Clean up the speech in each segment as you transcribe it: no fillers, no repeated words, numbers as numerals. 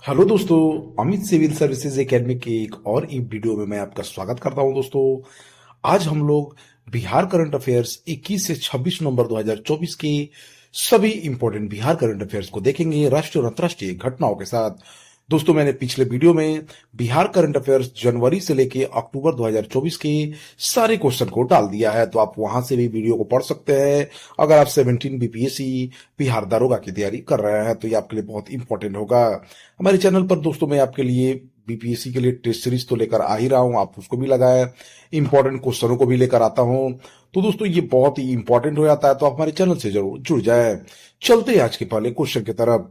Hello दोस्तों। Amit civil services academy के एक और ई वीडियो में मैं आपका स्वागत करता हूं दोस्तों। आज हम लोग बिहार करंट अफेयर्स 21 से 26 नवंबर 2024 के सभी इंपॉर्टेंट बिहार करंट अफेयर्स को देखेंगे राष्ट्रीय और अंतर्राष्ट्रीय घटनाओं के साथ। दोस्तों, मैंने पिछले वीडियो में बिहार करंट अफेयर्स जनवरी से लेके अक्टूबर 2024 के सारे क्वेश्चन को डाल दिया है, तो आप वहां से भी वीडियो को पढ़ सकते हैं। अगर आप 17 बीपीएससी बिहार दारोगा की तैयारी कर रहे हैं तो ये आपके लिए बहुत इंपॉर्टेंट होगा। हमारे चैनल पर दोस्तों मैं आपके लिए बीपीएससी के लिए टेस्ट सीरीज तो लेकर आ ही रहा हूं, आप उसको भी लगाएं। इंपॉर्टेंट क्वेश्चनों को भी लेकर आता हूं। तो दोस्तों ये बहुत ही इंपॉर्टेंट हो जाता है, तो आप हमारे चैनल से जरूर जुड़ जाए। चलते हैं आज के पहले क्वेश्चन की तरफ।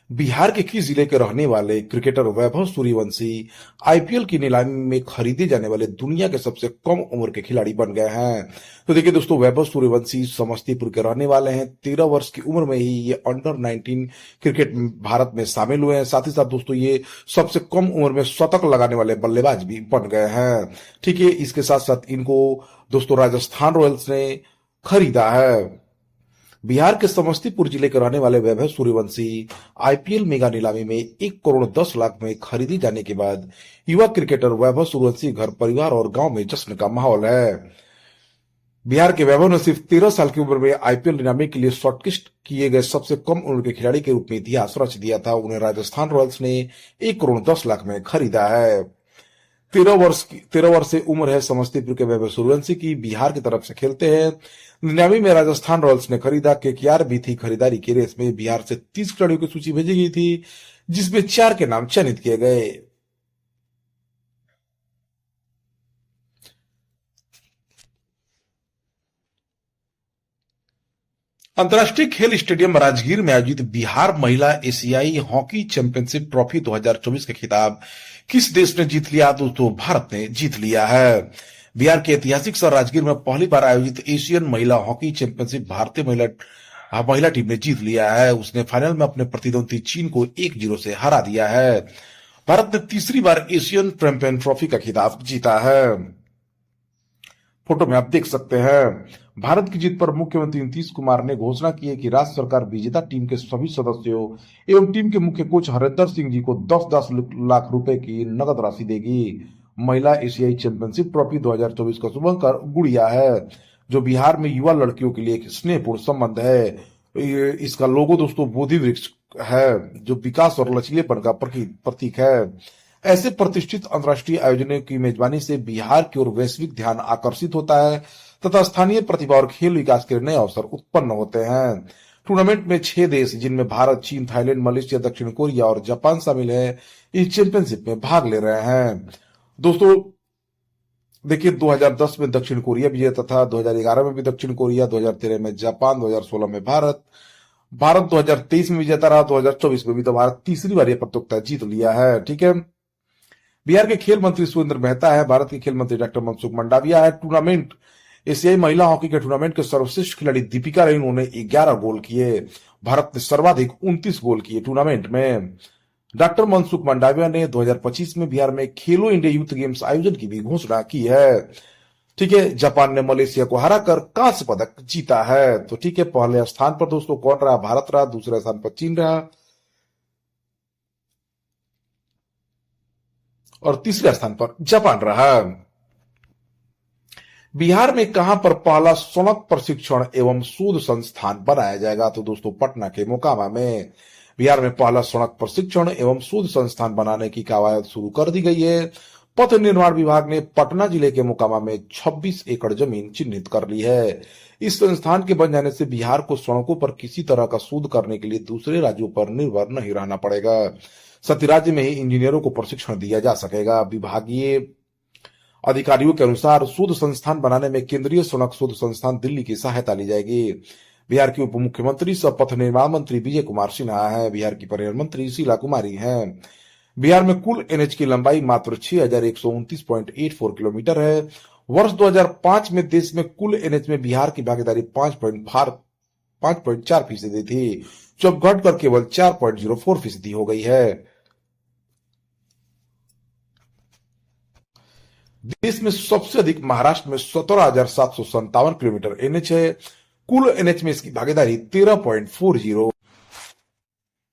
बिहार के किस जिले के रहने वाले क्रिकेटर वैभव सूर्यवंशी आईपीएल की नीलामी में खरीदे जाने वाले दुनिया के सबसे कम उम्र के खिलाड़ी बन गए हैं? तो देखिए दोस्तों, वैभव सूर्यवंशी समस्तीपुर के रहने वाले हैं। 13 वर्ष की उम्र में ही ये अंडर 19 क्रिकेट भारत में शामिल हुए हैं। साथ ही साथ दोस्तों ये सबसे कम उम्र में शतक लगाने वाले बल्लेबाज भी बन गए हैं। ठीक है, इसके साथ साथ इनको दोस्तों राजस्थान रॉयल्स ने खरीदा है। बिहार के समस्तीपुर जिले के रहने वाले वैभव सूर्यवंशी आईपीएल मेगा नीलामी में 1 करोड़ 10 लाख में खरीदी जाने के बाद युवा क्रिकेटर वैभव सूर्यवंशी घर परिवार और गांव में जश्न का माहौल है। बिहार के वैभव ने सिर्फ 13 साल की उम्र में आईपीएल नीलामी के लिए शॉर्टलिस्ट किए गए सबसे कम उम्र के खिलाड़ी के रूप में इतिहास रच दिया था। उन्हें राजस्थान रॉयल्स ने 1 करोड़ 10 लाख में खरीदा है। 13 वर्ष से उम्र है समस्तीपुर के वैभव सूर्यवंशी की। बिहार की तरफ से खेलते हैं। नीलामी में राजस्थान रॉयल्स ने खरीदा। केकेआर भी थी। खरीदारी की रेस में बिहार से 30 खिलाड़ियों की सूची भेजी गई थी, जिसमें 4 के नाम चयनित किए गए। अंतर्राष्ट्रीय खेल स्टेडियम राजगीर में आयोजित बिहार महिला एशियाई हॉकी चैंपियनशिप ट्रॉफी 2024 का खिताब किस देश ने जीत लिया? दोस्तों भारत ने जीत लिया है। बिहार के ऐतिहासिक शहर राजगीर में पहली बार आयोजित एशियन महिला हॉकी चैंपियनशिप भारतीय महिला टीम ने जीत लिया है। उसने फाइनल में अपने प्रतिद्वंदी चीन को 1-0 से हरा दिया है। भारत ने तीसरी बार एशियन चैंपियन ट्रॉफी का खिताब जीता है। फोटो में आप देख सकते हैं। भारत की जीत पर मुख्यमंत्री नीतीश कुमार ने घोषणा की है कि राज्य सरकार विजेता टीम के सभी सदस्यों एवं टीम के मुख्य कोच हरिंदर सिंह जी को 10-10 लाख रुपए की नगद राशि देगी। महिला एशियाई चैंपियनशिप ट्रॉफी 2024 का शुभंकर गुड़िया है, जो बिहार में युवा लड़कियों के लिए एक स्नेहपूर्ण संबंध है। इसका लोगो दोस्तों बोधि वृक्ष है, जो विकास और लचीलेपन का प्रतीक है। ऐसे प्रतिष्ठित अंतर्राष्ट्रीय आयोजनों की मेजबानी से बिहार की ओर वैश्विक ध्यान आकर्षित होता है तथा स्थानीय प्रतिभा और खेल विकास के नए अवसर उत्पन्न होते हैं। टूर्नामेंट में 6 देश, जिनमें भारत, चीन, थाईलैंड, मलेशिया, दक्षिण कोरिया और जापान शामिल है, इस चैंपियनशिप में भाग ले रहे हैं। दोस्तों देखिए, 2010 में दक्षिण कोरिया विजेता था, 2011 में भी दक्षिण कोरिया, 2013 में जापान, 2016 में भारत 2023 में विजेता रहा, 2024 में भी तो भारत तीसरी बार यह प्रतियोगिता जीत लिया है। ठीक है, बिहार के खेल मंत्री सुरेंद्र मेहता है। भारत के खेल मंत्री डॉक्टर मनसुख मंडाविया है। टूर्नामेंट एशियाई महिला हॉकी के टूर्नामेंट के सर्वश्रेष्ठ खिलाड़ी दीपिका रही, उन्होंने 11 गोल किए। भारत ने सर्वाधिक 29 गोल किए टूर्नामेंट में। डॉक्टर मनसुख मंडाविया ने 2025 में बिहार में खेलो इंडिया यूथ गेम्स आयोजन की भी घोषणा की है। ठीक है, जापान ने मलेशिया को हराकर कांस्य पदक जीता है। तो ठीक है, पहले स्थान पर दोस्तों कौन रहा? भारत रहा। दूसरे स्थान पर चीन रहा और तीसरे स्थान पर जापान रहा। बिहार में कहां पर पहला सड़क प्रशिक्षण एवं शोध संस्थान बनाया जाएगा? तो दोस्तों पटना के मोकामा में बिहार में पहला सड़क प्रशिक्षण एवं शोध संस्थान बनाने की कवायद शुरू कर दी गई है। पथ निर्माण विभाग ने पटना जिले के मोकामा में 26 एकड़ जमीन चिन्हित कर ली है। इस संस्थान के बन जाने से बिहार को सड़कों पर किसी तरह का शोध करने के लिए दूसरे राज्यों पर निर्भर नहीं रहना पड़ेगा। साथ ही राज्य में ही इंजीनियरों को प्रशिक्षण दिया जा सकेगा। विभागीय अधिकारियों के अनुसार शोध संस्थान बनाने में केंद्रीय सड़क शोध संस्थान दिल्ली की सहायता ली जाएगी। बिहार के उप मुख्यमंत्री सह पथ निर्माण मंत्री विजय कुमार सिन्हा है। बिहार की परिवहन मंत्री शीला कुमारी हैं। बिहार में कुल एनएच की लंबाई मात्र 6129.84 किलोमीटर है। वर्ष 2005 में देश में कुल एनएच में बिहार की भागीदारी 5.4% थी, जो घटकर केवल 4.04% हो गई है। देश में सबसे अधिक महाराष्ट्र में 17,757 किलोमीटर एनएच है। कुल एनएच में इसकी भागीदारी 13.40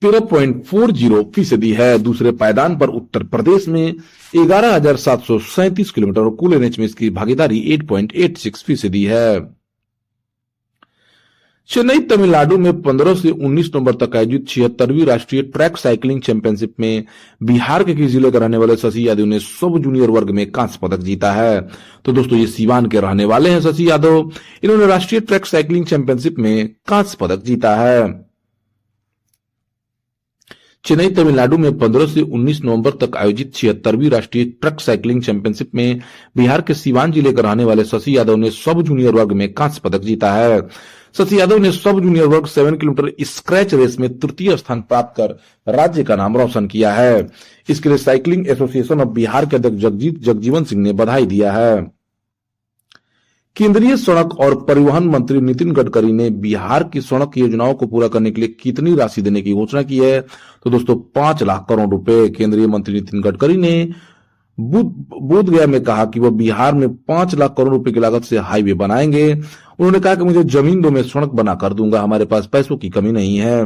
13.40% है। दूसरे पायदान पर उत्तर प्रदेश में 11,737 किलोमीटर और कुल एनएच में इसकी भागीदारी 8.86% है। चेन्नई तमिलनाडु में 15 से 19 नवंबर तक आयोजित 76वीं राष्ट्रीय ट्रैक साइकिलिंग चैंपियनशिप में बिहार के किस जिले के रहने वाले शशि यादव ने सब जूनियर वर्ग में कांस्य पदक जीता है। तो दोस्तों ये सीवान के रहने वाले हैं शशि यादव। इन्होंने राष्ट्रीय ट्रैक साइकिलिंग चैंपियनशिप में कांस्य पदक जीता है। चेन्नई तमिलनाडु में 15 से 19 नवंबर तक आयोजित 76वीं राष्ट्रीय ट्रक साइकिलिंग चैंपियनशिप में बिहार के सीवान जिले के रहने वाले शशि यादव ने सब जूनियर वर्ग में कांस्य पदक जीता है। शशि यादव ने सब जूनियर वर्ग 7 किलोमीटर स्क्रैच रेस में तृतीय स्थान प्राप्त कर राज्य का नाम रोशन किया है। इसके लिए साइकिलिंग एसोसिएशन ऑफ बिहार के अध्यक्ष जगजीवन सिंह ने बधाई दिया है। केंद्रीय सड़क और परिवहन मंत्री नितिन गडकरी ने बिहार की सड़क योजनाओं को पूरा करने के लिए कितनी राशि देने की घोषणा की है? तो दोस्तों 5 लाख करोड़ रुपए केंद्रीय मंत्री नितिन गडकरी ने बोधगया में कहा कि वह बिहार में 5 लाख करोड़ रुपए की लागत से हाईवे बनाएंगे। उन्होंने कहा कि मुझे जमीन दो, मैं सड़क बना कर दूंगा, हमारे पास पैसों की कमी नहीं है।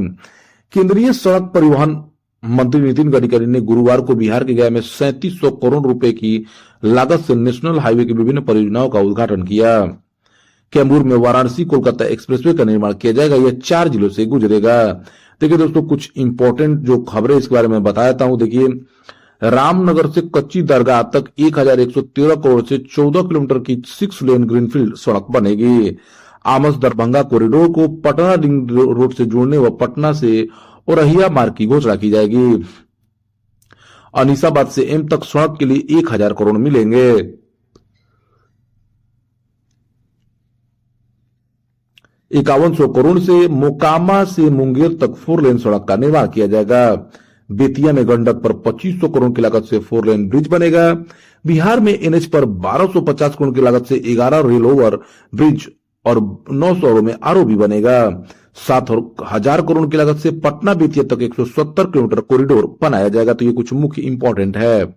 केंद्रीय सड़क परिवहन मंत्री नितिन गडकरी ने गुरुवार को बिहार के गया में 3700 करोड़ रुपए की लागत से नेशनल हाईवे की विभिन्न परियोजनाओं का उद्घाटन किया। कैमूर में वाराणसी कोलकाता एक्सप्रेसवे का निर्माण किया जाएगा। यह 4 जिलों से गुजरेगा। देखिए दोस्तों कुछ इंपॉर्टेंट जो खबरें इसके बारे में बताता हूं। देखिए रामनगर से कच्ची दरगाह तक 1113 करोड़ से 14 किलोमीटर की 6 लेन ग्रीनफील्ड सड़क बनेगी। आमस दरभंगा कॉरिडोर को पटना रिंग रोड से जोड़ने व पटना से औरहिया मार्ग की घोषणा की जाएगी। अनीसाबाद से एम तक सड़क के लिए 1000 करोड़ मिलेंगे। इक्यावन सौ करोड़ से मोकामा से मुंगेर तक 4 लेन सड़क का निर्माण किया जाएगा। बेतिया में गंडक पर 2500 करोड़ की लागत से 4 लेन ब्रिज बनेगा। बिहार में एनएच पर 1250 करोड़ की लागत से 11 रेल ओवर ब्रिज और 900 में आरओबी बनेगा। 7000 करोड़ की लागत से पटना बेतिया तक 170 किलोमीटर कॉरिडोर बनाया जाएगा। तो ये कुछ मुख्य इंपॉर्टेंट है।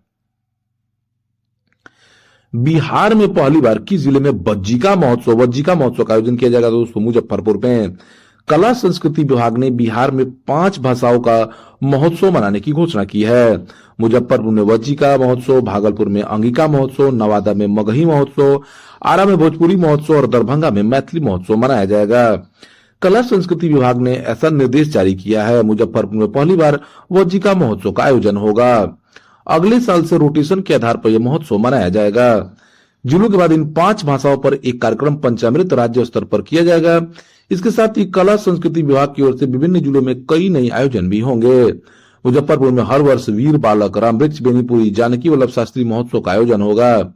बिहार में पहली बार किस जिले में वज्जिका महोत्सव का आयोजन किया जाएगा? दोस्तों मुजफ्फरपुर में। कला संस्कृति विभाग ने बिहार में 5 भाषाओं का महोत्सव मनाने की घोषणा की है। मुजफ्फरपुर में वज्जिका महोत्सव, भागलपुर में अंगिका महोत्सव, नवादा में मगही महोत्सव, आरा में भोजपुरी महोत्सव और दरभंगा में मैथिली महोत्सव मनाया जाएगा। कला संस्कृति विभाग ने ऐसा निर्देश जारी किया है। मुजफ्फरपुर में पहली बार वज्जिका महोत्सव का आयोजन होगा। अगले साल से रोटेशन के आधार पर यह महोत्सव मनाया जाएगा। जिलों के बाद इन 5 भाषाओं पर एक कार्यक्रम पंचामृत राज्य स्तर पर किया जाएगा। इसके साथ ही कला संस्कृति विभाग की ओर से विभिन्न जिलों में कई नए आयोजन भी होंगे। मुजफ्फरपुर में हर वर्ष वीर बालक रामवृक्ष बेनीपुरी जानकी वल्लभ शास्त्री महोत्सव का आयोजन होगा।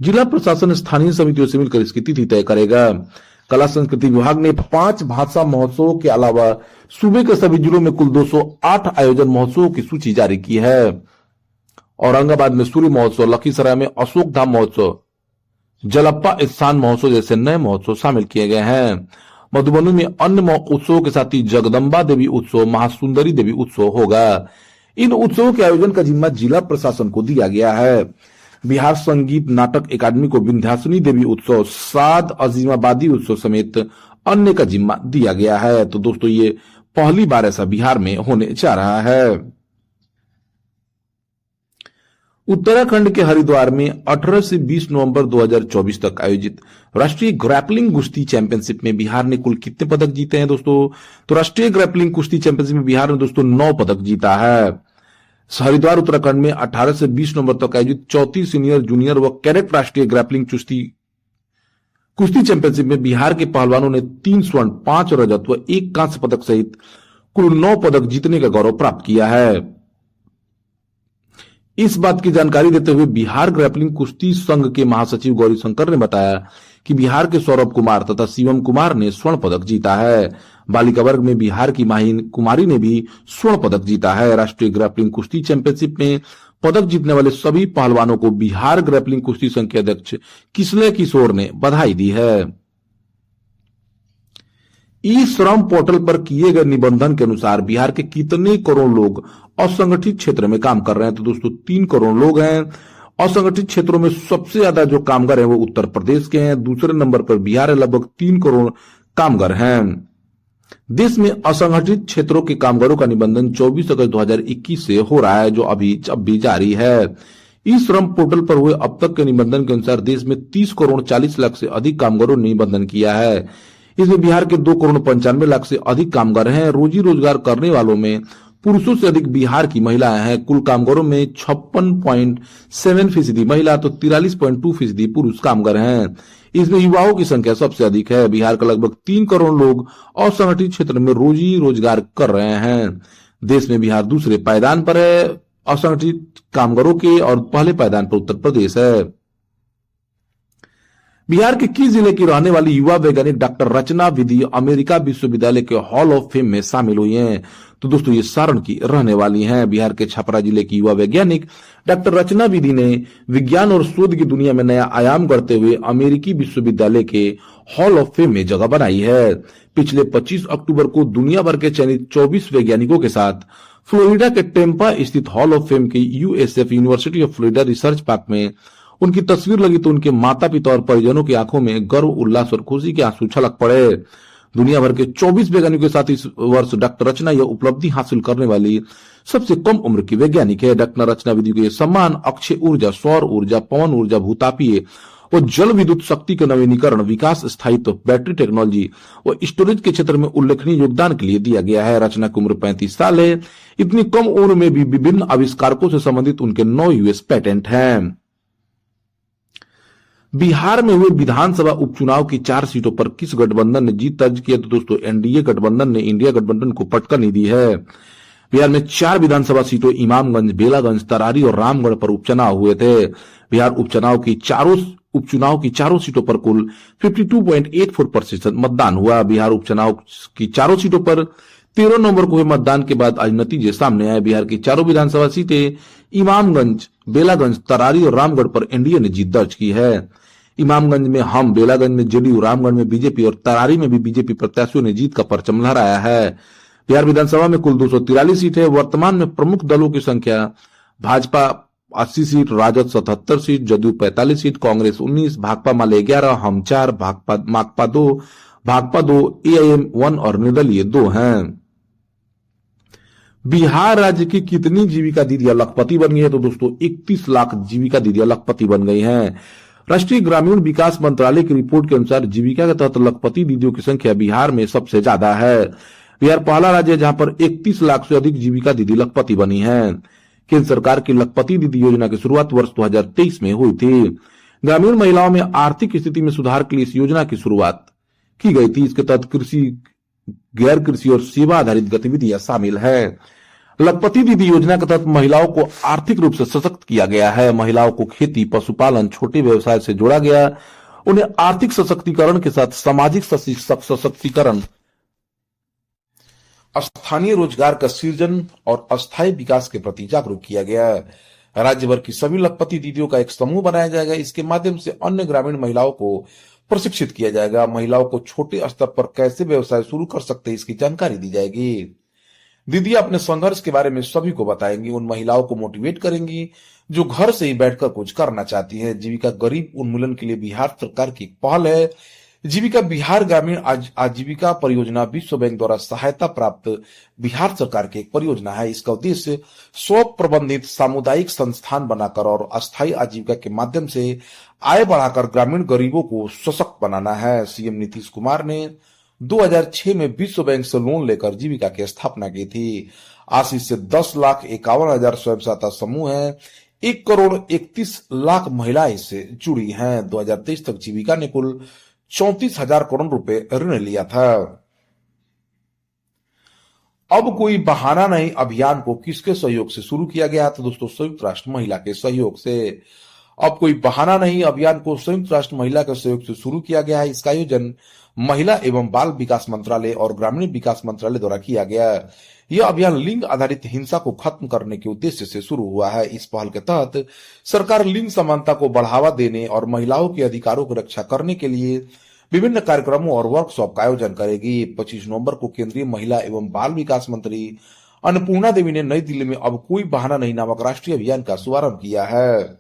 जिला प्रशासन स्थानीय समितियों से मिलकर इसकी तिथि तय करेगा। कला संस्कृति विभाग ने 5 भाषा महोत्सवों के अलावा सूबे के सभी जिलों में कुल 208 आयोजन महोत्सवों की सूची जारी की है। औरंगाबाद में सूर्य महोत्सव, लखीसराय में अशोक धाम महोत्सव, जलप्पा स्थान महोत्सव जैसे नए महोत्सव शामिल किए गए हैं। मधुबनी में अन्य उत्सवों के साथ ही जगदम्बा देवी उत्सव, महासुंदरी देवी उत्सव होगा। इन उत्सवों के आयोजन का जिम्मा जिला प्रशासन को दिया गया है। बिहार संगीत नाटक अकादमी को विंध्याचली देवी उत्सव, साद अजीमाबादी उत्सव समेत अन्य का जिम्मा दिया गया है। तो दोस्तों ये पहली बार ऐसा बिहार में होने जा रहा है। उत्तराखंड के हरिद्वार में 18 से 20 नवंबर 2024 तक आयोजित राष्ट्रीय ग्रैपलिंग कुश्ती चैंपियनशिप में बिहार ने कुल कितने पदक जीते हैं दोस्तों? तो राष्ट्रीय ग्रैपलिंग कुश्ती चैंपियनशिप में बिहार ने दोस्तों 9 पदक जीता है। हरिद्वार उत्तराखंड में 18 से 20 नवंबर तक आयोजित 34 सीनियर, जूनियर व कैडेट राष्ट्रीय ग्रैपलिंग कुश्ती चैंपियनशिप में बिहार के पहलवानों ने 3 स्वर्ण, 5 रजत व 1 कांस्य पदक सहित कुल 9 पदक जीतने का गौरव प्राप्त किया है। इस बात की जानकारी देते हुए बिहार ग्रैपलिंग कुश्ती संघ के महासचिव गौरी शंकर ने बताया कि बिहार के सौरभ कुमार तथा शिवम कुमार ने स्वर्ण पदक जीता है। बालिका वर्ग में बिहार की माहिन कुमारी ने भी स्वर्ण पदक जीता है। राष्ट्रीय ग्रैपलिंग कुश्ती चैंपियनशिप में पदक जीतने वाले सभी पहलवानों को बिहार ग्रैपलिंग कुश्ती संघ के अध्यक्ष किसले किशोर ने बधाई दी है। ई श्रम पोर्टल पर किए गए निबंधन के अनुसार बिहार के कितने करोड़ लोग असंगठित क्षेत्र में काम कर रहे हैं? तो दोस्तों 3 करोड़ लोग हैं। असंगठित क्षेत्रों में सबसे ज्यादा जो कामगार हैं वो उत्तर प्रदेश के हैं। दूसरे नंबर पर बिहार है, लगभग 3 करोड़ कामगार हैं। देश में असंगठित क्षेत्रों के कामगारों का निबंधन 24 अगस्त 2021 से हो रहा है, जो अब भी जारी है। इस श्रम पोर्टल पर हुए अब तक के निबंधन के अनुसार देश में 30 करोड़ 40 लाख से अधिक कामगारों ने निबंधन किया है। इसमें बिहार के 2 करोड़ 95 लाख से अधिक कामगार हैं। रोजी रोजगार करने वालों में पुरुषों से अधिक बिहार की महिलाएं हैं। कुल कामगारों में 56.7% महिला तो 43.2% पुरुष कामगार हैं। इसमें युवाओं की संख्या सबसे अधिक है। बिहार का लगभग 3 करोड़ लोग असंगठित क्षेत्र में रोजी रोजगार कर रहे हैं। देश में बिहार दूसरे पायदान पर है असंगठित कामगारों के, और पहले पायदान पर उत्तर प्रदेश है। बिहार के किस जिले की रहने वाली युवा वैज्ञानिक डॉक्टर रचना विधि अमेरिका विश्वविद्यालय के हॉल ऑफ फेम में शामिल हुई हैं? तो दोस्तों ये सारण की रहने वाली हैं। बिहार के छपरा जिले की युवा वैज्ञानिक डॉक्टर रचना विधि ने विज्ञान और शोध की दुनिया में नया आयाम गढ़ते हुए अमेरिकी विश्वविद्यालय के हॉल ऑफ फेम में जगह बनाई है। पिछले 25 अक्टूबर को दुनिया भर के चयनित 24 वैज्ञानिकों के साथ फ्लोरिडा के टेम्पा स्थित हॉल ऑफ फेम के USF university of Florida research park में उनकी तस्वीर लगी तो उनके माता पिता और परिजनों की आंखों में गर्व, उल्लास और खुशी के आंसू छलक पड़े। दुनिया भर के 24 वैज्ञानिकों के साथ इस वर्ष डॉक्टर रचना यह उपलब्धि हासिल करने वाली सबसे कम उम्र की वैज्ञानिक है। डॉक्टर रचना विधि को यह सम्मान अक्षय ऊर्जा, सौर ऊर्जा, पवन ऊर्जा, भूतापीय और जल विद्युत शक्ति के नवीनीकरण, विकास, स्थायित्व, बैटरी टेक्नोलॉजी और स्टोरेज के क्षेत्र में उल्लेखनीय योगदान के लिए दिया गया है। रचना की उम्र 35 साल है। इतनी कम उम्र में भी विभिन्न आविष्कारकों से संबंधित उनके 9 यूएस पेटेंट हैं। बिहार में हुए विधानसभा उपचुनाव की 4 सीटों पर किस गठबंधन ने जीत दर्ज की? तो दोस्तों एनडीए गठबंधन ने इंडिया गठबंधन को पटकनी दी है। बिहार में 4 विधानसभा सीटों इमामगंज, बेलागंज, तरारी और रामगढ़ पर उपचुनाव हुए थे। बिहार उपचुनाव की चारों सीटों पर कुल 52.84% मतदान हुआ। बिहार उपचुनाव की चारों सीटों पर 13 नवंबर को हुए मतदान के बाद आज नतीजे सामने आए। बिहार की चारों विधानसभा सीटें इमामगंज, बेलागंज, तरारी और रामगढ़ पर एनडीए ने जीत दर्ज की है। इमामगंज में हम, बेलागंज में जेडीयू, रामगढ़ में बीजेपी और तरारी में भी बीजेपी प्रत्याशियों ने जीत का परचम लहराया है। बिहार विधानसभा में कुल 243 सीट है। वर्तमान में प्रमुख दलों की संख्या Bhajpa 80 seat, Rajad 77 seat, Jadyu 45 seat, Congress 19, Bhakpa Male 11, HAM 4, माकपा 2, एआईएम 1 और निर्दलीय 2 हैं। बिहार राज्य की कितनी जीविका दीदियां लखपति बन गई है? तो दोस्तों 31 लाख जीविका दीदियां लखपति बन गई हैं। राष्ट्रीय ग्रामीण विकास मंत्रालय की रिपोर्ट के अनुसार जीविका के तहत लखपति दीदियों की संख्या बिहार में सबसे ज्यादा है। बिहार पहला राज्य है जहां पर 31 लाख से अधिक जीविका दीदी लखपति बनी है। केंद्र सरकार की लखपति दीदी योजना की शुरुआत वर्ष 2023 में हुई थी। ग्रामीण महिलाओं में आर्थिक स्थिति में सुधार के लिए इस योजना की शुरुआत की गई थी। इसके तहत कृषि, गैर कृषि और सेवा आधारित गतिविधियां शामिल है। लखपति दीदी योजना के तहत महिलाओं को आर्थिक रूप से सशक्त किया गया है। महिलाओं को खेती, पशुपालन, छोटे व्यवसाय से जोड़ा गया। उन्हें आर्थिक सशक्तिकरण के साथ सामाजिक सशक्तिकरण, स्थानीय रोजगार का सृजन और अस्थायी विकास के प्रति जागरूक किया गया। राज्य भर की सभी लखपति दीदियों का एक समूह बनाया जाएगा। इसके माध्यम से अन्य ग्रामीण महिलाओं को प्रशिक्षित किया जाएगा। महिलाओं को छोटे स्तर पर कैसे व्यवसाय शुरू कर सकते हैं इसकी जानकारी दी जाएगी। दीदी अपने संघर्ष के बारे में सभी को बताएंगी। उन महिलाओं को मोटिवेट करेंगी जो घर से ही बैठकर कुछ करना चाहती है। जीविका गरीब उन्मूलन के लिए बिहार सरकार की एक पहल है। जीविका बिहार ग्रामीण आजीविका परियोजना विश्व बैंक द्वारा सहायता प्राप्त बिहार सरकार की एक परियोजना है। इसका उद्देश्य स्व प्रबंधित सामुदायिक संस्थान बनाकर और अस्थायी आजीविका के माध्यम से आय बढ़ाकर ग्रामीण गरीबों को सशक्त बनाना है। सीएम नीतीश कुमार ने 2006 में विश्व बैंक से लोन लेकर जीविका की स्थापना की थी। आज इससे 10,51,000 स्वयं सहायता समूह हैं। 1,31,00,000 महिलाएं इससे जुड़ी हैं। 2023 तक जीविका ने कुल 34,000 करोड़ रुपए ऋण लिया था। अब कोई बहाना नहीं अभियान को किसके सहयोग से शुरू किया गया? तो दोस्तों संयुक्त राष्ट्र महिला के सहयोग से। अब कोई बहाना नहीं अभियान को संयुक्त राष्ट्र महिला के सहयोग से शुरू किया गया है। इसका आयोजन महिला एवं बाल विकास मंत्रालय और ग्रामीण विकास मंत्रालय द्वारा किया गया। यह अभियान लिंग आधारित हिंसा को खत्म करने के उद्देश्य से शुरू हुआ है। इस पहल के तहत सरकार लिंग समानता को बढ़ावा देने और महिलाओं के अधिकारों की रक्षा करने के लिए विभिन्न कार्यक्रमों और वर्कशॉप का आयोजन करेगी। 25 नवंबर को केंद्रीय महिला एवं बाल विकास मंत्री अन्नपूर्णा देवी ने नई दिल्ली में अब कोई बहाना नहीं नामक राष्ट्रीय अभियान का शुभारंभ किया है।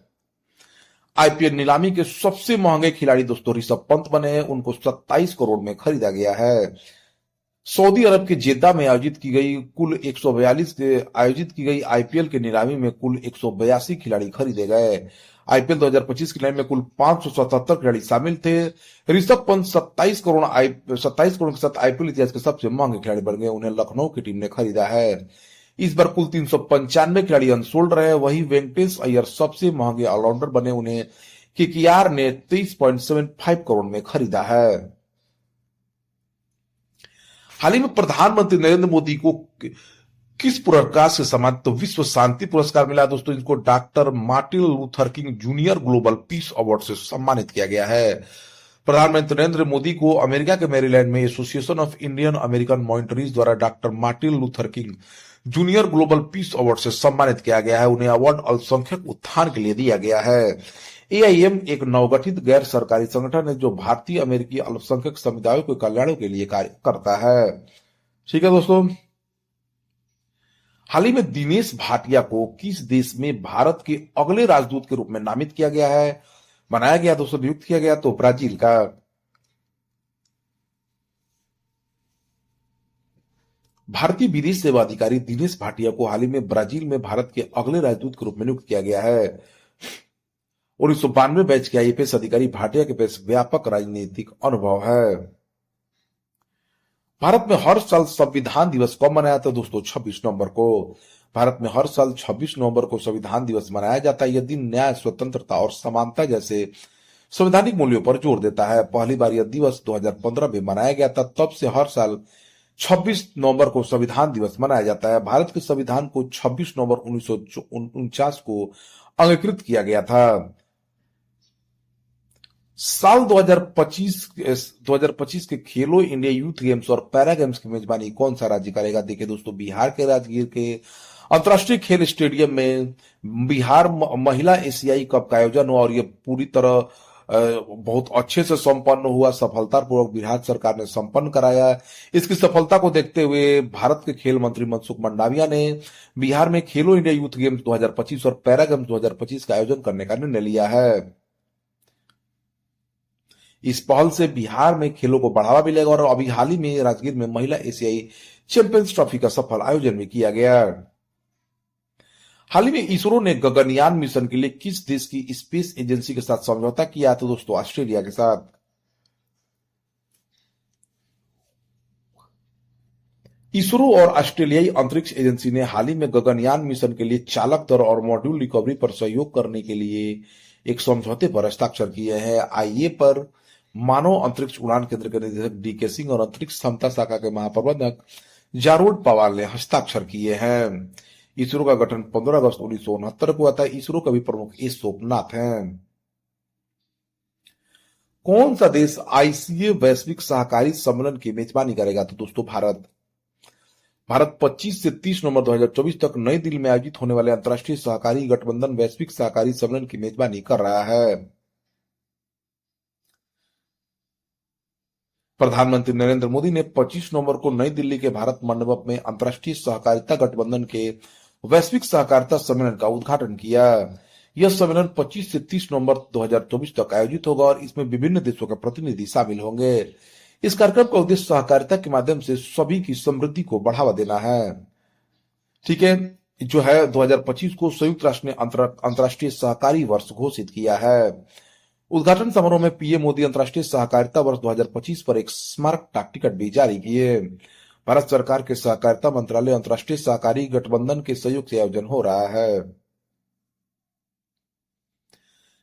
आईपीएल नीलामी के सबसे महंगे खिलाड़ी दोस्तों ऋषभ पंत बने हैं। उनको 27 करोड़ में खरीदा गया है। सऊदी अरब के जेद्दा में आयोजित की गई आईपीएल की नीलामी में कुल 182 खिलाड़ी खरीदे गए। आईपीएल 2025 की नीलामी में कुल 577 खिलाड़ी शामिल थे। ऋषभ पंत 27 करोड़ के साथ आईपीएल इतिहास के सबसे महंगे खिलाड़ी बन गए। उन्हें लखनऊ की टीम ने खरीदा है। इस बार कुल 395 खिलाड़ी अनसोल्ड रहे। वही वेंकटेश अय्यर सबसे महंगे ऑलराउंडर बने। उन्हें केकेआर ने 23.75 करोड़ में खरीदा है। हाल ही में प्रधानमंत्री नरेंद्र मोदी को किस पुरस्कार से सम्मानित? तो विश्व शांति पुरस्कार मिला दोस्तों। इनको doctor Martin Luther king junior global peace award से सम्मानित किया गया है। प्रधानमंत्री नरेंद्र मोदी को अमेरिका के मैरीलैंड में एसोसिएशन ऑफ इंडियन अमेरिकन मॉनिटरीज द्वारा doctor Martin Luther king junior global peace award से सम्मानित किया गया है। उन्हें अवार्ड अल्पसंख्यक उत्थान के लिए दिया गया है। एआईएम एक नवगठित गैर सरकारी संगठन है जो भारतीय अमेरिकी अल्पसंख्यक समुदायों के कल्याण के लिए कार्य करता है। ठीक है दोस्तों, हाल ही में दिनेश भाटिया को किस देश में भारत के अगले राजदूत के रूप में नामित किया गया है? बनाया गया दोस्तों, नियुक्त किया गया तो ब्राजील का। भारतीय विदेश सेवा अधिकारी दिनेश भाटिया को हाल ही में ब्राजील में भारत के अगले राजदूत के रूप में नियुक्त किया गया है। 1992 बैच के आईपीएस अधिकारी भाटिया के पास व्यापक राजनीतिक अनुभव है। भारत में हर साल संविधान दिवस कब मनाया जाता है दोस्तों? 26 नवंबर को। भारत में हर साल 26 नवंबर को संविधान दिवस मनाया जाता है। यह दिन न्याय, स्वतंत्रता और समानता जैसे संवैधानिक मूल्यों पर जोर देता है। पहली बार यह दिवस 2015 में मनाया गया था। तब से हर साल 26 नवंबर को संविधान दिवस मनाया जाता है। भारत के संविधान को 26 नवंबर 1949 को अंगीकृत किया गया था। साल 2025 के खेलो इंडिया यूथ गेम्स और पैरा गेम्स की मेजबानी कौन सा राज्य करेगा? देखिए दोस्तों, बिहार के राजगीर के अंतर्राष्ट्रीय खेल स्टेडियम में बिहार महिला एशियाई कप का आयोजन हुआ और यह पूरी तरह बहुत अच्छे से संपन्न हुआ। सफलतापूर्वक बिहार सरकार ने संपन्न कराया। इसकी सफलता को देखते हुए भारत के खेल मंत्री मनसुख मंडाविया ने बिहार में खेलो इंडिया यूथ गेम्स 2025 और पैरा गेम्स 2025 का आयोजन करने का निर्णय लिया है। इस पहल से बिहार में खेलों को बढ़ावा मिलेगा और अभी हाल ही में राजगीर में महिला एशियाई चैंपियंस ट्रॉफी का सफल आयोजन भी किया गया। हाल ही में इसरो ने गगनयान मिशन के लिए किस देश की स्पेस एजेंसी के साथ समझौता किया? तो दोस्तों, ऑस्ट्रेलिया के साथ। इसरो और ऑस्ट्रेलियाई अंतरिक्ष एजेंसी ने हाल ही में गगनयान मिशन के लिए चालक दर और मॉड्यूल रिकवरी पर सहयोग करने के लिए एक समझौते पर हस्ताक्षर किए हैं। आईए पर मानव अंतरिक्ष उड़ान केंद्र के निदेशक डीके सिंह और अंतरिक्ष क्षमता शाखा के महाप्रबंधक जारोड पवार ने हस्ताक्षर किए हैं। इसरो का गठन 15 अगस्त 1969 को हुआ था। इसरो का भी प्रमुख एस सोमनाथ हैं। कौन सा देश आईसीए वैश्विक सहकारी सम्मेलन की मेजबानी करेगा? तो दोस्तों, भारत 25 से 30 नवंबर 2024 तक नई दिल्ली में आयोजित होने वाले अंतर्राष्ट्रीय सहकारी गठबंधन वैश्विक सहकारी सम्मेलन की मेजबानी कर रहा है। प्रधानमंत्री नरेंद्र मोदी ने 25 नवंबर को नई दिल्ली के भारत मंडपम में अंतर्राष्ट्रीय सहकारिता गठबंधन के वैश्विक सहकारिता सम्मेलन का उद्घाटन किया। यह सम्मेलन 25 से 30 नवंबर 2024 तक आयोजित होगा और इसमें विभिन्न देशों के प्रतिनिधि शामिल होंगे। इस कार्यक्रम का उद्देश्य सहकारिता के माध्यम से सभी की समृद्धि को बढ़ावा देना है। ठीक है, जो है 2025 को संयुक्त राष्ट्र ने अंतर्राष्ट्रीय सहकारी वर्ष घोषित किया है। उद्घाटन समारोह में पीएम मोदी अंतर्राष्ट्रीय सहकारिता वर्ष 2025 पर एक स्मारक डाक टिकट भी जारी किए। भारत सरकार के सहकारिता मंत्रालय अंतर्राष्ट्रीय सहकारी गठबंधन के सहयोग से आयोजन हो रहा है।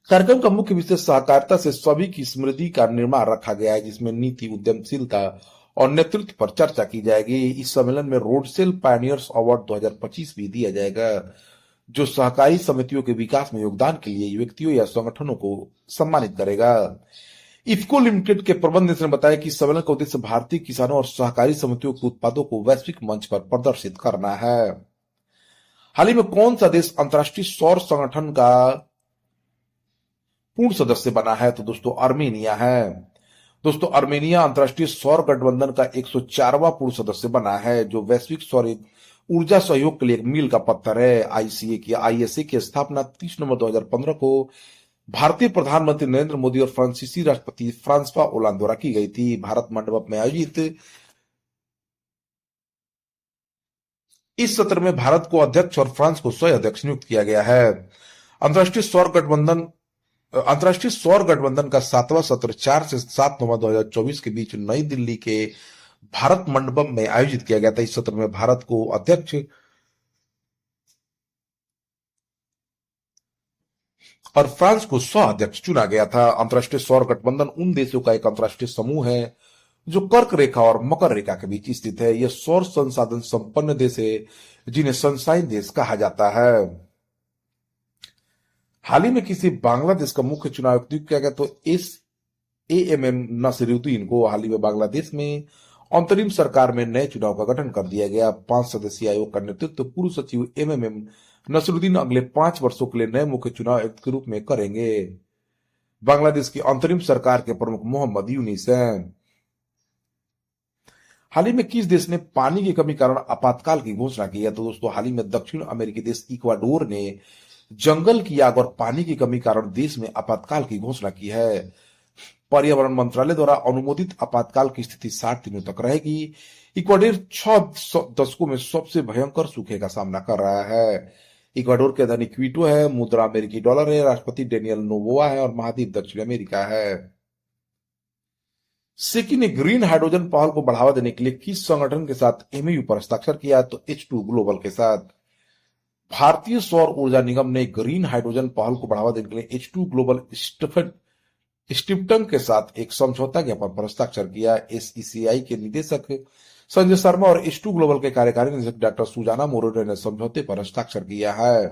कार्यक्रम का मुख्य विषय सहकारिता से सभी की समृद्धि का निर्माण रखा गया है, जिसमें नीति, उद्यमशीलता और नेतृत्व पर चर्चा की जाएगी। इस सम्मेलन में रोडसेल पायनियर्स अवार्ड 2025 भी दिया जाएगा, जो सहकारी समितियों के विकास में योगदान के लिए व्यक्तियों या संगठनों को सम्मानित करेगा। इफ्को लिमिटेड के प्रबंध निदेशक ने बताया कि सम्मेलन का उद्देश्य भारतीय किसानों और सहकारी समितियों के उत्पादों को वैश्विक मंच पर प्रदर्शित करना है। हाल ही में कौन सा देश अंतर्राष्ट्रीय सौर संगठन का पूर्ण सदस्य बना है? तो दोस्तों, आर्मेनिया है। दोस्तों, आर्मेनिया अंतर्राष्ट्रीय सौर गठबंधन का 104वां पूर्ण सदस्य बना है, जो वैश्विक सौर ऊर्जा सहयोग के लिए एक मील का पत्थर है। आईएसए की स्थापना 30 नवंबर 2015 को भारतीय प्रधानमंत्री नरेंद्र मोदी और फ्रांसीसी राष्ट्रपति फ्रांसवा ओलांद द्वारा की गई थी। भारत मंडपम में आयोजित इस सत्र में भारत को अध्यक्ष और फ्रांस को सह अध्यक्ष नियुक्त किया गया है। अंतर्राष्ट्रीय सौर गठबंधन अंतर्राष्ट्रीय सौर गठबंधन का 7वां सत्र 4 से 7 नवंबर 2024 के बीच नई दिल्ली के भारत मंडपम में आयोजित किया गया था। इस सत्र में भारत को अध्यक्ष और फ्रांस को सह अध्यक्ष चुना गया था। अंतर्राष्ट्रीय सौर गठबंधन उन देशों का एक अंतर्राष्ट्रीय समूह है जो कर्क रेखा और मकर रेखा के बीच स्थित है। यह सौर संसाधन संपन्न देश है जिन्हें सनशाइन देश कहा जाता है। हाल ही में किसी बांग्लादेश का मुख्य चुनाव नियुक्त किया गया तो AMM नसीरुद्दीन को हाल ही में बांग्लादेश में अंतरिम सरकार में नए चुनाव का गठन कर दिया गया। 5 सदस्यीय आयोग का नेतृत्व पूर्व सचिव MMM नसीरुद्दीन अगले 5 वर्षों के लिए नए मुख्य चुनाव आयुक्त के रूप में करेंगे। बांग्लादेश की अंतरिम सरकार के प्रमुख मोहम्मद यूनिस हैं। हाल ही में किस देश ने पानी की कमी कारण आपातकाल की घोषणा की है? तो दोस्तों, हाल ही में दक्षिण अमेरिकी देश इक्वाडोर ने जंगल की आग और पानी की कमी कारण देश में आपातकाल की घोषणा की है। पर्यावरण मंत्रालय द्वारा अनुमोदित आपातकाल की स्थिति 60 दिनों तक रहेगी। इक्वाडोर 6 दशकों में सबसे भयंकर सूखे का सामना कर रहा है। इक्वाडोर की राजधानी क्विटो है, मुद्रा अमेरिकी डॉलर है, राष्ट्रपति डेनियल नोबोआ है और महाद्वीप दक्षिण अमेरिका है। सेकी ने ग्रीन हाइड्रोजन पहल को बढ़ावा देने के लिए किस संगठन के साथ MOU पर हस्ताक्षर किया? तो H2 ग्लोबल के साथ। भारतीय सौर ऊर्जा निगम ने ग्रीन हाइड्रोजन पहल को बढ़ावा देने के लिए H2 ग्लोबल स्टिप्टन के साथ एक समझौता ज्ञापन पर हस्ताक्षर किया। SECI के निदेशक संजय शर्मा और H2 ग्लोबल के कार्यकारी निदेशक डॉक्टर सुजाना मोरेटो ने समझौते पर हस्ताक्षर किया है।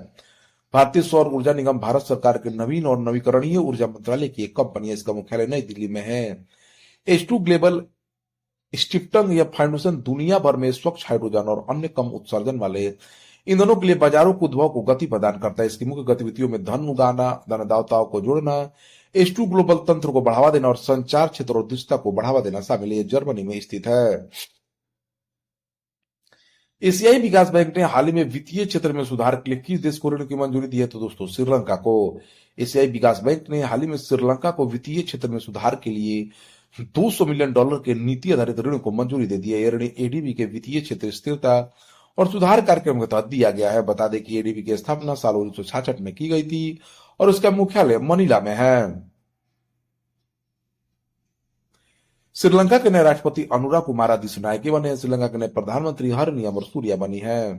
भारतीय सौर ऊर्जा निगम भारत सरकार के नवीन और नवीकरणीय ऊर्जा मंत्रालय की एक कंपनी है। इसका मुख्यालय नई दिल्ली में है। H2 ग्लोबल स्टिप्टन यह फाउंडेशन दुनिया भर में स्वच्छ हाइड्रोजन और अन्य कम उत्सर्जन वाले ईंधनों के लिए बाजारों के उद्भव को गति प्रदान करता है। इसकी मुख्य गतिविधियों में धन उगाना, धनदाताओं को जोड़ना, H2 ग्लोबल तंत्र को बढ़ावा देना और संचार क्षेत्र और दृश्यता को बढ़ावा देना शामिल है। जर्मनी में स्थित है। एशियाई विकास बैंक ने हाल ही में वित्तीय क्षेत्र में सुधार के लिए किस देश को ऋण की मंजूरी दी है? तो दोस्तों, श्रीलंका को। एशियाई विकास बैंक ने हाल ही में श्रीलंका को वित्तीय क्षेत्र में सुधार के लिए $200 मिलियन के नीति आधारित ऋण को मंजूरी दे दी है। यह ऋण ADB के वित्तीय क्षेत्र स्थिरता और सुधार कार्यक्रम के तहत दिया गया है। बता दें कि ADB की स्थापना साल 1966 में की गई थी और उसका मुख्यालय मनीला में है। श्रीलंका के नए राष्ट्रपति अनुरा कुमारा दिसनायके बने हैं। श्रीलंका के नए प्रधानमंत्री हरनी अमरसूरिया बनी है।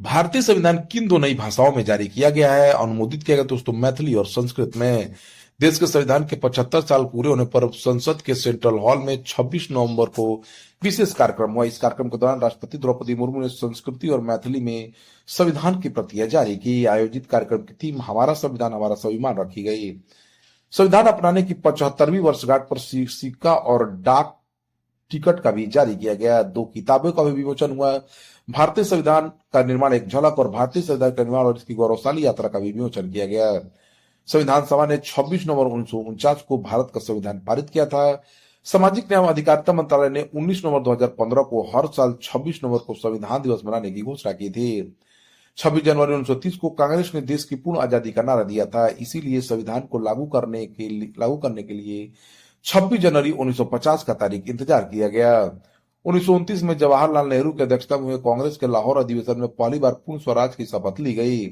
भारतीय संविधान किन 2 नई भाषाओं में जारी किया गया है? अनुमोदित किया गया दोस्तों मैथिली और संस्कृत में। देश के संविधान के 75 साल पूरे होने पर संसद के सेंट्रल हॉल में 26 नवंबर को विशेष कार्यक्रम हुआ। इस कार्यक्रम के दौरान राष्ट्रपति द्रौपदी मुर्मू ने संस्कृति और मैथिली में संविधान की प्रतियां जारी की। आयोजित कार्यक्रम की थीम हमारा संविधान हमारा स्वाभिमान रखी गई। संविधान अपनाने की 75वीं वर्षगांठ पर सिक्का और डाक टिकट का भी जारी किया गया। 2 किताबों का भी विमोचन हुआ। भारतीय संविधान का निर्माण एक झलक और भारतीय संविधान का निर्माण और इसकी गौरवशाली यात्रा का भी विमोचन किया गया। संविधान सभा ने 26 नवंबर 1949 को भारत का संविधान पारित किया था। सामाजिक न्याय और अधिकारिता मंत्रालय ने 19 नवंबर 2015 को हर साल 26 नवंबर को संविधान दिवस मनाने की घोषणा की थी। 26 जनवरी 1930 को कांग्रेस ने देश की पूर्ण आजादी का नारा दिया था। इसीलिए संविधान को लागू करने के लिए 26 जनवरी 1950 का तारीख इंतजार किया गया। 1929 में जवाहरलाल नेहरू की अध्यक्षता में हुए कांग्रेस के लाहौर अधिवेशन में पहली बार पूर्ण स्वराज की शपथ ली गई।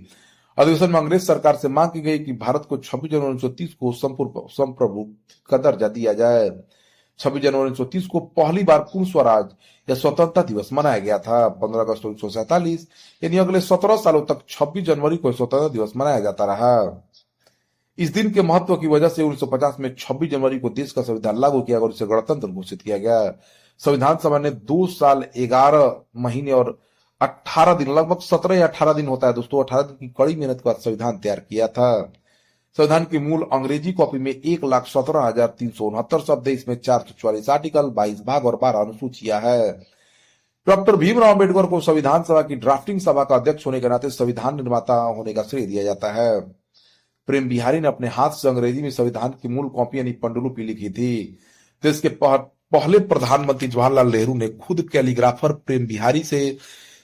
अधिवेशन में अंग्रेज सरकार से मांग की गई कि भारत को 26 जनवरी 1930 को संप्रभु का दर्जा दिया जाए। 26 जनवरी 1930 को पहली बार पूर्ण स्वराज या स्वतंत्रता दिवस मनाया गया था। 15 अगस्त 1947 यानी अगले 17 सालों तक 26 जनवरी को स्वतंत्रता दिवस मनाया जाता रहा। इस दिन के महत्व की वजह से 1950 में 26 जनवरी को देश का संविधान लागू किया और इसे गणतंत्र घोषित किया गया। संविधान सभा ने 2 साल 11 महीने और 18 दिन, लगभग 17 या 18 दिन होता है दोस्तों, 18 दिन की कड़ी मेहनत के बाद संविधान तैयार किया था। संविधान की मूल अंग्रेजी कॉपी में 1,17,369 शब्द है। इसमें 444 आर्टिकल, 22 भाग और 12 अनुसूचियां है। डॉक्टर भीमराव अम्बेडकर को संविधान सभा की ड्राफ्टिंग सभा का अध्यक्ष होने के नाते संविधान निर्माता होने का श्रेय दिया जाता है। प्रेम बिहारी ने अपने हाथ से अंग्रेजी में संविधान की मूल कॉपी यानी पंडुलिपि लिखी थी। देश के पहले प्रधानमंत्री जवाहरलाल नेहरू ने खुद कैलीग्राफर प्रेम बिहारी से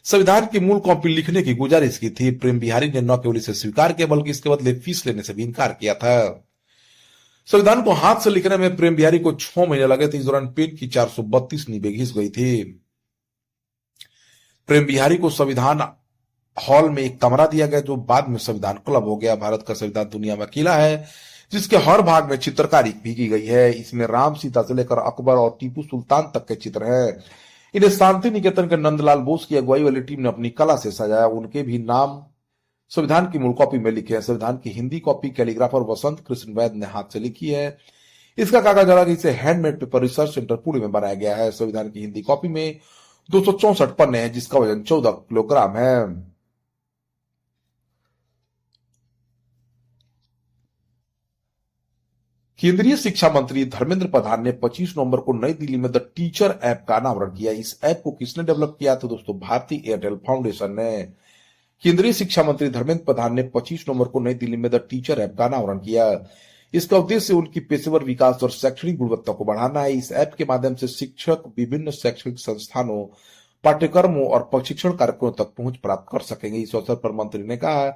संविधान की मूल कॉपी लिखने की गुजारिश की थी। प्रेम बिहारी ने न केवल इसे स्वीकार किया बल्कि इसके बदले फीस लेने से भी इनकार किया था। संविधान को हाथ से लिखने में प्रेम बिहारी को 6 महीने लगे थे। इस दौरान पेन की 432 नींवें घिस गई थी। प्रेम बिहारी को संविधान हॉल में एक कमरा दिया गया जो बाद में संविधान क्लब हो गया। भारत का संविधान दुनिया में अकेला है जिसके हर भाग में चित्रकारी भी की गई है। इसमें राम सीता से लेकर अकबर और टीपू सुल्तान तक के चित्र हैं। इन्हें शांति निकेतन के नंदलाल बोस की अगुवाई वाली टीम ने अपनी कला से सजाया। उनके भी नाम संविधान की मूल कॉपी में लिखे हैं। संविधान की हिंदी कॉपी कैलीग्राफर वसंत कृष्ण वैद ने हाथ से लिखी है। इसका कागज अलग, इसे handmade paper research centre Pune में बनाया गया है। संविधान की हिंदी कॉपी में 264 पन्ने हैं जिसका वजन 14 किलोग्राम है। केंद्रीय शिक्षा मंत्री धर्मेंद्र प्रधान ने 25 नवंबर को नई दिल्ली में द टीचर ऐप का अनावरण किया। इस ऐप को किसने डेवलप किया? तो दोस्तों भारतीय एयरटेल फाउंडेशन ने। केंद्रीय शिक्षा मंत्री धर्मेंद्र प्रधान ने 25 नवंबर को नई दिल्ली में द टीचर ऐप का अनावरण किया। इसका उद्देश्य उनकी पेशेवर विकास और शैक्षणिक गुणवत्ता को बढ़ाना है। इस ऐप के माध्यम से शिक्षक विभिन्न शैक्षणिक संस्थानों, पाठ्यक्रमों और प्रशिक्षण कार्यक्रमों तक पहुंच प्राप्त कर सकेंगे। इस अवसर पर मंत्री ने कहा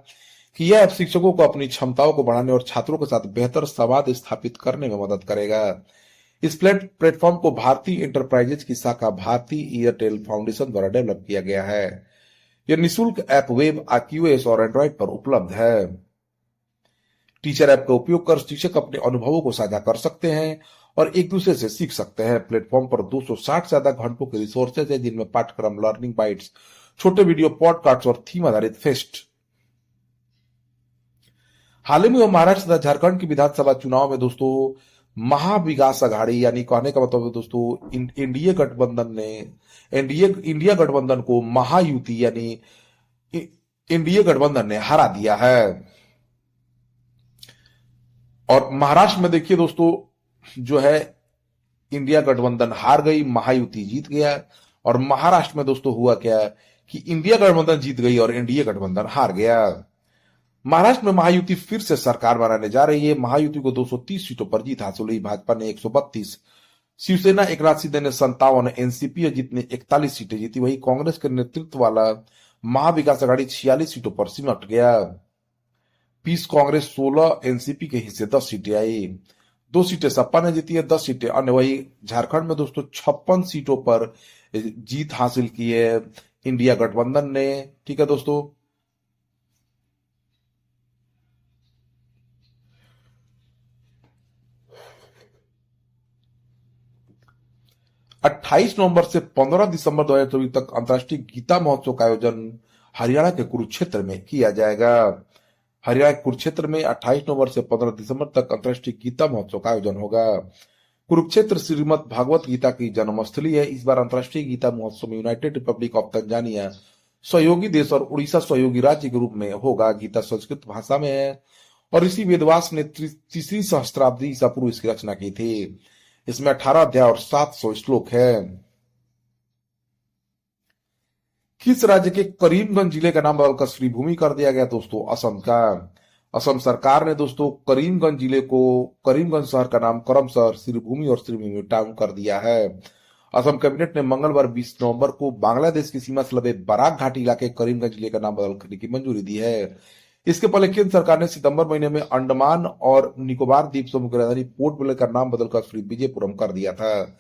कि यह ऐप शिक्षकों को अपनी क्षमताओं को बढ़ाने और छात्रों के साथ बेहतर संवाद स्थापित करने में मदद करेगा। इस प्लेटफॉर्म को भारतीय इंटरप्राइजेज की शाखा भारतीय एयरटेल फाउंडेशन द्वारा डेवलप किया गया है। यह निःशुल्क ऐप वेब, iOS और एंड्रॉइड पर उपलब्ध है। टीचर ऐप का उपयोग कर शिक्षक अपने अनुभवों को साझा कर सकते हैं और एक दूसरे से सीख सकते हैं। प्लेटफॉर्म पर 260 से ज्यादा घंटों के रिसोर्सेज है जिनमें पाठ्यक्रम, लर्निंग बाइट्स, छोटे वीडियो, पॉडकास्ट और थीम आधारित फेस्ट। हाल ही में महाराष्ट्र तथा झारखंड की विधानसभा चुनाव में दोस्तों महाविकास अघाड़ी यानी कहने का मतलब दोस्तों इंडिया गठबंधन को महायुति यानी इंडिया गठबंधन ने हरा दिया है। और महाराष्ट्र में देखिए दोस्तों जो है इंडिया गठबंधन हार गई, महायुति जीत गया। और महाराष्ट्र में दोस्तों हुआ क्या कि इंडिया गठबंधन जीत गई और इंडिया गठबंधन हार गया। महाराष्ट्र में महायुति फिर से सरकार बनाने जा रही है। महायुति को 230 सीटों पर जीत हासिल हुई। भाजपा ने 132, शिवसेना एकनाथ शिंदे ने 57, एनसीपी अजित ने 41 सीटें जीती। वही कांग्रेस के नेतृत्व वाला महाविकास अघाड़ी 46 सीटों पर सिमट गया। पीस कांग्रेस 16, एनसीपी के हिस्से 10 सीटें आई। 2 सीटें सपा ने जीती है, 10 सीटें अन्य। वही झारखंड में दोस्तों 56 सीटों पर जीत हासिल की है इंडिया गठबंधन ने। ठीक है दोस्तों, 28 नवंबर से 15 दिसंबर 2024 तक अंतर्राष्ट्रीय गीता महोत्सव का आयोजन हरियाणा के कुरुक्षेत्र में किया जाएगा। हरियाणा के कुरुक्षेत्र में 28 नवंबर से 15 दिसंबर तक अंतर्राष्ट्रीय गीता महोत्सव का आयोजन होगा। कुरुक्षेत्र श्रीमद् भागवत गीता की जन्मस्थली है। इस बार अंतर्राष्ट्रीय गीता महोत्सव में यूनाइटेड रिपब्लिक ऑफ तंजानिया सहयोगी देश और उड़ीसा सहयोगी राज्य के रूप में होगा। गीता संस्कृत भाषा में है और ऋषि वेदव्यास ने 3री सहस्त्राब्दी ईसा पूर्व इसकी रचना की थी। इसमें 18 अध्याय और 700 श्लोक है। किस राज्य के करीमगंज जिले का नाम बदलकर श्रीभूमि कर दिया गया? दोस्तों असम का। असम सरकार ने दोस्तों करीमगंज जिले को करीमगंज शहर का नाम करम शहर, श्रीभूमि और श्रीभूमि टाउन कर दिया है। असम कैबिनेट ने मंगलवार 20 नवंबर को बांग्लादेश की सीमा से लगे बराक घाटी इलाके करीमगंज जिले का नाम बदल करने की मंजूरी दी है। इसके पहले केंद्र सरकार ने सितंबर महीने में अंडमान और निकोबार द्वीप समूह की राजधानी पोर्ट ब्लेयर का नाम बदलकर श्री विजयपुरम कर दिया था।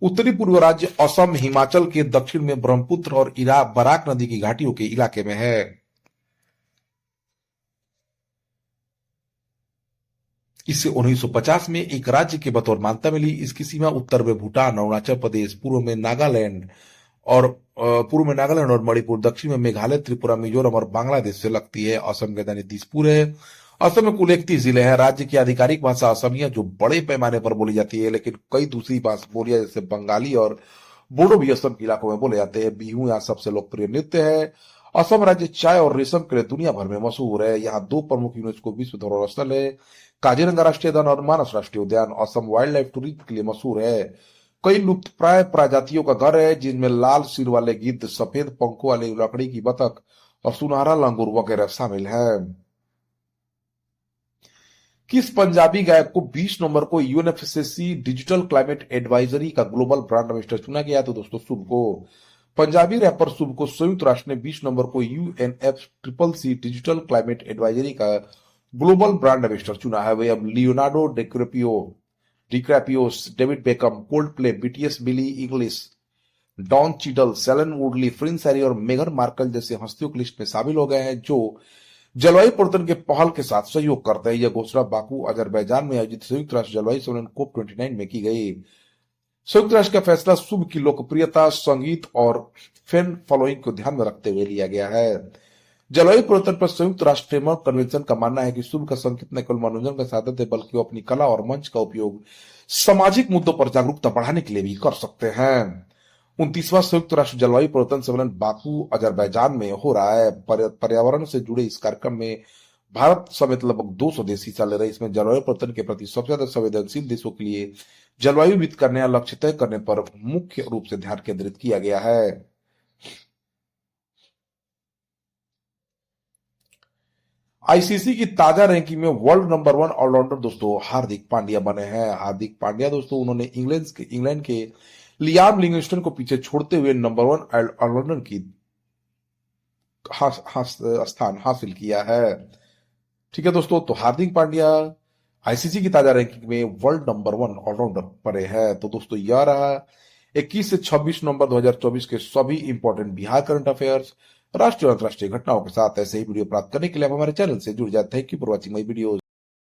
उत्तरी पूर्व राज्य असम हिमाचल के दक्षिण में ब्रह्मपुत्र और बराक नदी की घाटियों के इलाके में है। इसे 1950 में एक राज्य के बतौर मान्यता मिली। इसकी सीमा उत्तर में भूटान, अरुणाचल प्रदेश, पूर्व में नागालैंड और मणिपुर, दक्षिण में मेघालय, त्रिपुरा, मिजोरम और बांग्लादेश से लगती है। असम की राजधानी दिसपुर है। असम में कुल 31 जिले हैं। राज्य की आधिकारिक भाषा असमिया जो बड़े पैमाने पर बोली जाती है, लेकिन कई दूसरी भाषा बोलियां जैसे बंगाली और बोडो भी असम के इलाकों में बोले जाते हैं। बिहू यहाँ सबसे लोकप्रिय नृत्य है। असम राज्य चाय और रेशम के लिए दुनिया भर में मशहूर है। यहाँ 2 प्रमुख यूनेस्को विश्व धरोहर स्थल है, काजीरंगा राष्ट्रीय उद्यान और मानस राष्ट्रीय उद्यान। असम वाइल्ड लाइफ टूरिज्म के लिए मशहूर है। कई लुप्त प्राय प्रजातियों का घर है जिनमें लाल सिर वाले गिद्ध, सफेद पंखों वाली लकड़ी की बतख और सुनहरा लंगूर वगैरह शामिल है। किस पंजाबी गायक को 20 नवंबर को यूएनएफसीसी डिजिटल क्लाइमेट एडवाइजरी का ग्लोबल ब्रांड एम्बेसडर चुना गया? तो दोस्तों शुभ को। पंजाबी रैपर शुभ को संयुक्त राष्ट्र ने 20 नवंबर को यूएनएफसीसी डिजिटल क्लाइमेट एडवाइजरी का ग्लोबल ब्रांड एम्बेसडर चुना है। वे अब Leonardo DiCaprio, David Beckham, Coldplay, BTS, Billie Eilish, Don Cheadle, Shailene Woodley, Prince Harry और मेघन मार्कल जैसे हस्तियों की लिस्ट में शामिल हो गए हैं जो जलवायु परिवर्तन के पहल के साथ सहयोग करते हैं। यह घोषणा बाकू अजरबैजान में आयोजित संयुक्त राष्ट्र जलवायु सम्मेलन COP29 में की गई। संयुक्त राष्ट्र का फैसला शुभ की लोकप्रियता, संगीत और फैन फॉलोइंग को ध्यान में रखते हुए लिया गया है। जलवायु परिवर्तन पर संयुक्त राष्ट्र फ्रेमवर्क कन्वेंशन का मानना है कि शुभ का संकेत न केवल मनोरंजन का साधन है बल्कि वो अपनी कला और मंच का उपयोग सामाजिक मुद्दों पर जागरूकता बढ़ाने के लिए भी कर सकते हैं। 29वां संयुक्त राष्ट्र जलवायु परिवर्तन सम्मेलन बाकू अजरबैजान में हो रहा है। पर्यावरण से जुड़े इस कार्यक्रम में भारत समेत लगभग 200 देश हिस्सा ले रहे हैं। इसमें जलवायु परिवर्तन के प्रति सबसे ज्यादा संवेदनशील देशों के लिए जलवायु वित्त करने या लक्ष्य तय करने पर मुख्य रूप से ध्यान केंद्रित किया गया है। आईसीसी की ताजा रैंकिंग में वर्ल्ड नंबर 1 ऑलराउंडर दोस्तों हार्दिक पांड्या बने हैं। हार्दिक पांड्या दोस्तों उन्होंने इंग्लैंड के लियाम लिविंगस्टन को पीछे छोड़ते हुए नंबर 1 ऑलराउंडर की स्थान हासिल किया है। ठीक है दोस्तों, तो हार्दिक पांड्या आईसीसी की ताजा रैंकिंग में वर्ल्ड नंबर 1 ऑलराउंडर बने हैं। तो दोस्तों यह रहा 21 से 26 नवंबर 2024 के सभी इंपॉर्टेंट बिहार करंट अफेयर्स, राष्ट्रीय और अंतर्राष्ट्रीय घटनाओं के साथ। ऐसे ही वीडियो प्राप्त करने के लिए आप हमारे चैनल से जुड़ जाते हैं। Thank you for watching my videos.